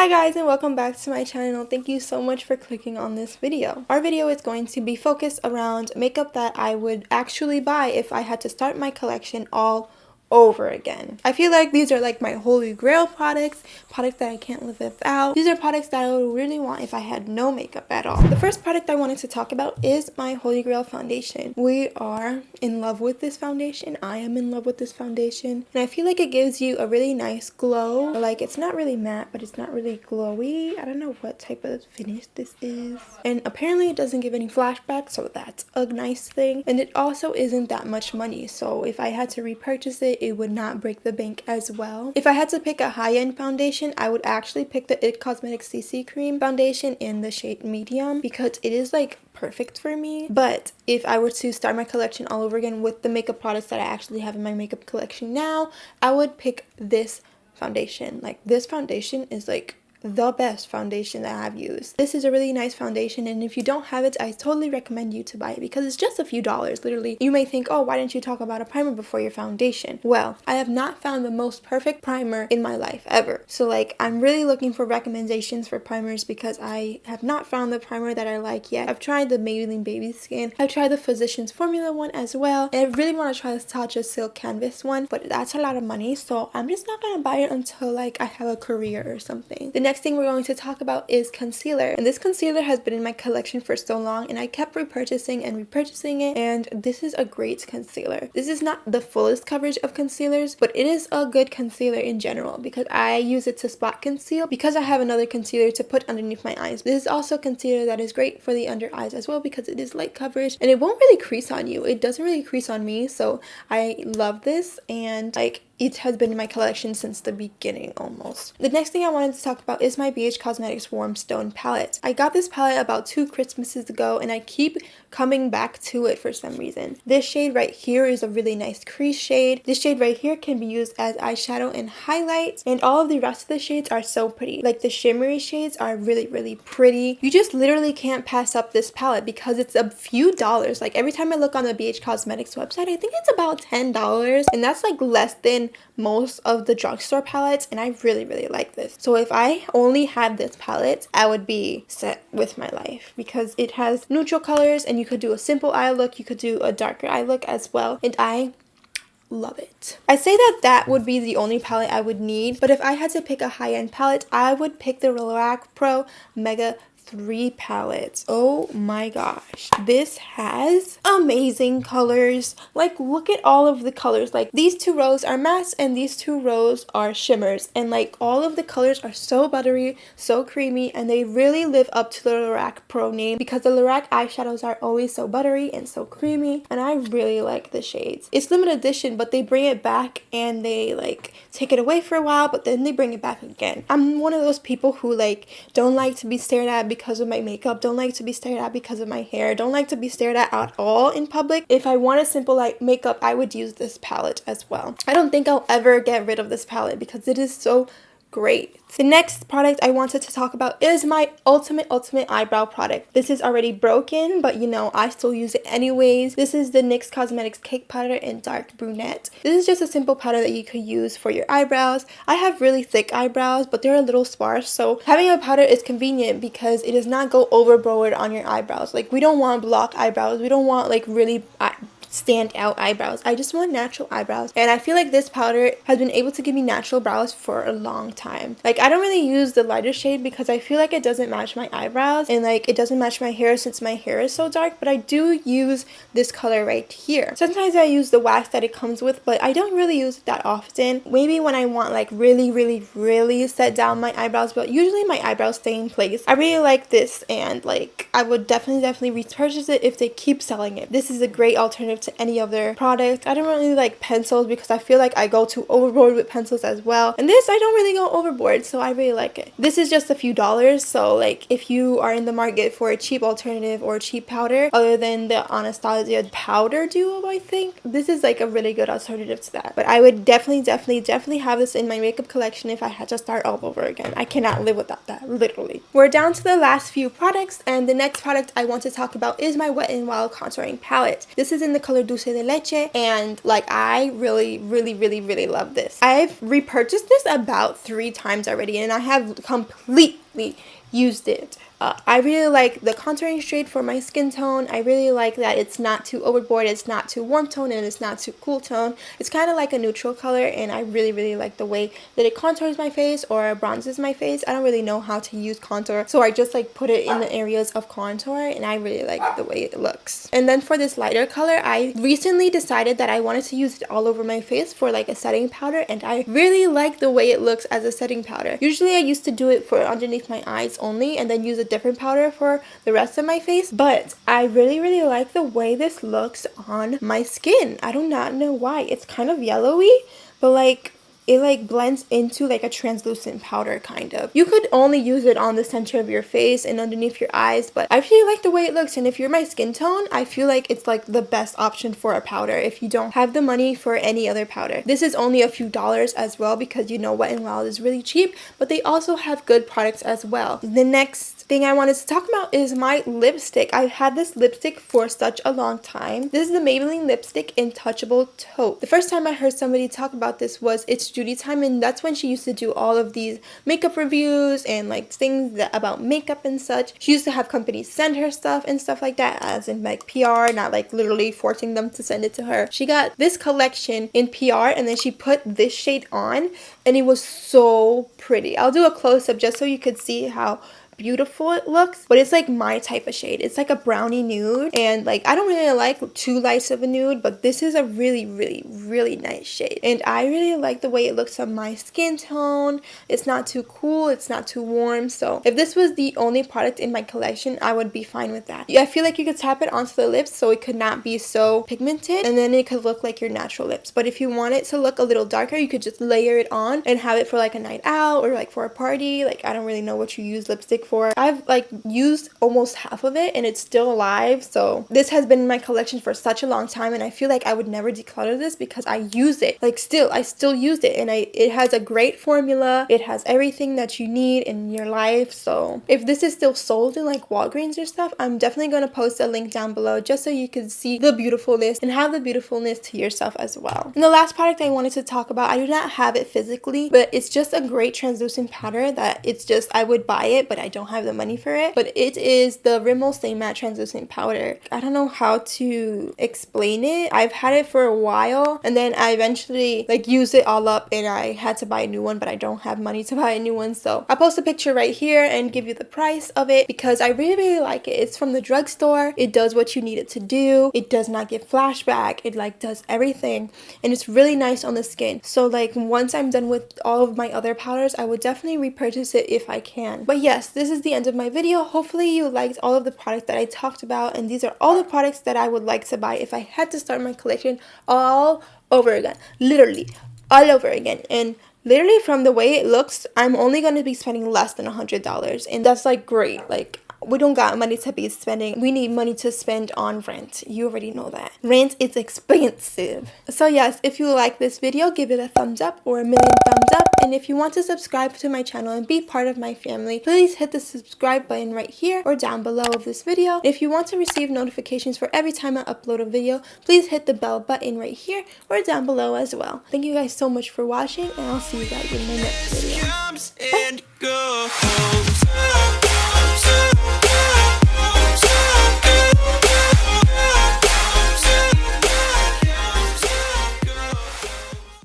Hi guys, and welcome back to my channel. Thank you so much for clicking on this video. Our video is going to be focused around makeup that I would actually buy if I had to start my collection all over again. I feel like these are like my holy grail products that I can't live without. These are products that I would really want if I had no makeup at all. The first product I wanted to talk about is my holy grail foundation. We are in love with this foundation. I am in love with this foundation, and I feel like it gives you a really nice glow. Like, it's not really matte, but it's not really glowy. I don't know what type of finish this is, and apparently it doesn't give any flashbacks, so that's a nice thing. And it also isn't that much money, so if I had to repurchase it, it would not break the bank as well. If I had to pick a high-end foundation, I would actually pick the IT Cosmetics CC Cream foundation in the shade medium, because it is like perfect for me. But if I were to start my collection all over again with the makeup products that I actually have in my makeup collection now, I would pick this foundation. Like, this foundation is like the best foundation that I've used. This is a really nice foundation, and if you don't have it, I totally recommend you to buy it because it's just a few dollars. Literally, you may think, oh, why didn't you talk about a primer before your foundation? Well, I have not found the most perfect primer in my life ever. So like, I'm really looking for recommendations for primers because I have not found the primer that I like yet. I've tried the Maybelline Baby Skin. I've tried the Physicians Formula one as well, and I really want to try the Tatcha Silk Canvas one, but that's a lot of money, so I'm just not gonna buy it until like I have a career or something. The next thing we're going to talk about is concealer, and this concealer has been in my collection for so long, and I kept repurchasing it, and this is a great concealer. This is not the fullest coverage of concealers, but it is a good concealer in general because I use it to spot conceal because I have another concealer to put underneath my eyes. This is also concealer that is great for the under eyes as well because it is light coverage and it won't really crease on you. It doesn't really crease on me, so I love this, and like, it has been in my collection since the beginning almost. The next thing I wanted to talk about is my BH Cosmetics Warm Stone palette. I got this palette about 2 Christmases ago, and I keep coming back to it for some reason. This shade right here is a really nice crease shade. This shade right here can be used as eyeshadow and highlight, and all of the rest of the shades are so pretty. Like, the shimmery shades are really, really pretty. You just literally can't pass up this palette because it's a few dollars. Like, every time I look on the BH Cosmetics website, I think it's about $10, and that's like less than most of the drugstore palettes, and I really, really like this. So if I only had this palette, I would be set with my life because it has neutral colors, and you could do a simple eye look, you could do a darker eye look as well, and I love it. I say that would be the only palette I would need, but if I had to pick a high-end palette, I would pick the Lorac Pro Mega 3 palettes. Oh my gosh, this has amazing colors. Like, look at all of the colors. Like, these 2 rows are mattes and these 2 rows are shimmers, and like, all of the colors are so buttery, so creamy, and they really live up to the Lorac Pro name because the Lorac eyeshadows are always so buttery and so creamy, and I really like the shades. It's limited edition, but they bring it back and they like take it away for a while, but then they bring it back again. I'm one of those people who like don't like to be stared at because of my makeup, don't like to be stared at because of my hair, don't like to be stared at all in public. If I want a simple like makeup, I would use this palette as well. I don't think I'll ever get rid of this palette because it is so great. The next product I wanted to talk about is my ultimate eyebrow product. This is already broken, but you know, I still use it anyways. This is the NYX Cosmetics Cake Powder in Dark Brunette. This is just a simple powder that you could use for your eyebrows. I have really thick eyebrows, but they're a little sparse, so having a powder is convenient because it does not go overboard on your eyebrows. Like, we don't want block eyebrows. We don't want like really stand out eyebrows. I just want natural eyebrows, and I feel like this powder has been able to give me natural brows for a long time. Like, I don't really use the lighter shade because I feel like it doesn't match my eyebrows, and like, it doesn't match my hair since my hair is so dark, but I do use this color right here. Sometimes I use the wax that it comes with, but I don't really use it that often. Maybe when I want like really set down my eyebrows, but usually my eyebrows stay in place. I really like this, and like, I would definitely repurchase it if they keep selling it. This is a great alternative to any other product. I don't really like pencils because I feel like I go too overboard with pencils as well, and this I don't really go overboard, so I really like it. This is just a few dollars, so like, if you are in the market for a cheap alternative or a cheap powder other than the Anastasia powder duo, I think this is like a really good alternative to that. But I would definitely have this in my makeup collection if I had to start all over again. I cannot live without that, literally. We're down to the last few products, and the next product I want to talk about is my Wet n Wild contouring palette. This is in the color Dulce de Leche, and like I really love this. I've repurchased this about 3 times already, and I have completely used it. I really like the contouring shade for my skin tone. I really like that it's not too overboard, it's not too warm tone, and it's not too cool tone. It's kind of like a neutral color, and I really like the way that it contours my face or bronzes my face. I don't really know how to use contour, so I just like put it in the areas of contour, and I really like the way it looks. And then for this lighter color, I recently decided that I wanted to use it all over my face for like a setting powder, and I really like the way it looks as a setting powder. Usually I used to do it for underneath my eyes only, and then use a different powder for the rest of my face, but I really like the way this looks on my skin. I do not know why. It's kind of yellowy, but like it like blends into like a translucent powder kind of. You could only use it on the center of your face and underneath your eyes, but I really like the way it looks, and if you're my skin tone, I feel like it's like the best option for a powder if you don't have the money for any other powder. This is only a few dollars as well, because you know Wet n Wild is really cheap, but they also have good products as well. The next thing I wanted to talk about is my lipstick. I've had this lipstick for such a long time. This is the Maybelline lipstick in Touchable Taupe. The first time I heard somebody talk about this was It's Judy Time, and that's when she used to do all of these makeup reviews and like things about makeup and such. She used to have companies send her stuff and stuff like that, as in like PR, not like literally forcing them to send it to her. She got this collection in PR, and then she put this shade on, and it was so pretty. I'll do a close-up just so you could see how beautiful it looks, but it's like my type of shade. It's like a brownie nude, and like I don't really like too light of a nude, but this is a really nice shade, and I really like the way it looks on my skin tone. It's not too cool, it's not too warm, so if this was the only product in my collection, I would be fine with that. I feel like you could tap it onto the lips so it could not be so pigmented, and then it could look like your natural lips. But if you want it to look a little darker, you could just layer it on and have it for like a night out or like for a party. Like I don't really know what you use lipstick for. I've like used almost half of it, and it's still alive, so this has been in my collection for such a long time, and I feel like I would never declutter this because I use it. Like I still use it, and it has a great formula. It has everything that you need in your life. So if this is still sold in like Walgreens or stuff, I'm definitely going to post a link down below just so you can see the beautifulness and have the beautifulness to yourself as well. And the last product I wanted to talk about, I do not have it physically, but it's just a great translucent powder that it's just, I would buy it, but I don't have the money for it. But it is the Rimmel Stay Matte Translucent Powder. I don't know how to explain it. I've had it for a while, and then I eventually like used it all up, and I had to buy a new one, but I don't have money to buy a new one, so I'll post a picture right here and give you the price of it because I really like it. It's from the drugstore. It does what you need it to do. It does not give flashback. It like does everything, and it's really nice on the skin. So like once I'm done with all of my other powders, I would definitely repurchase it if I can. But yes, this is the end of my video. Hopefully you liked all of the products that I talked about, and these are all the products that I would like to buy if I had to start my collection all over again. Literally all over again. And literally from the way it looks, I'm only going to be spending less than $100, and that's like great. Like we don't got money to be spending. We need money to spend on rent. You already know that. Rent is expensive. So yes, if you like this video, give it a thumbs up or a million thumbs up. And if you want to subscribe to my channel and be part of my family, please hit the subscribe button right here or down below of this video. If you want to receive notifications for every time I upload a video, please hit the bell button right here or down below as well. Thank you guys so much for watching, and I'll see you guys in my next video. Bye.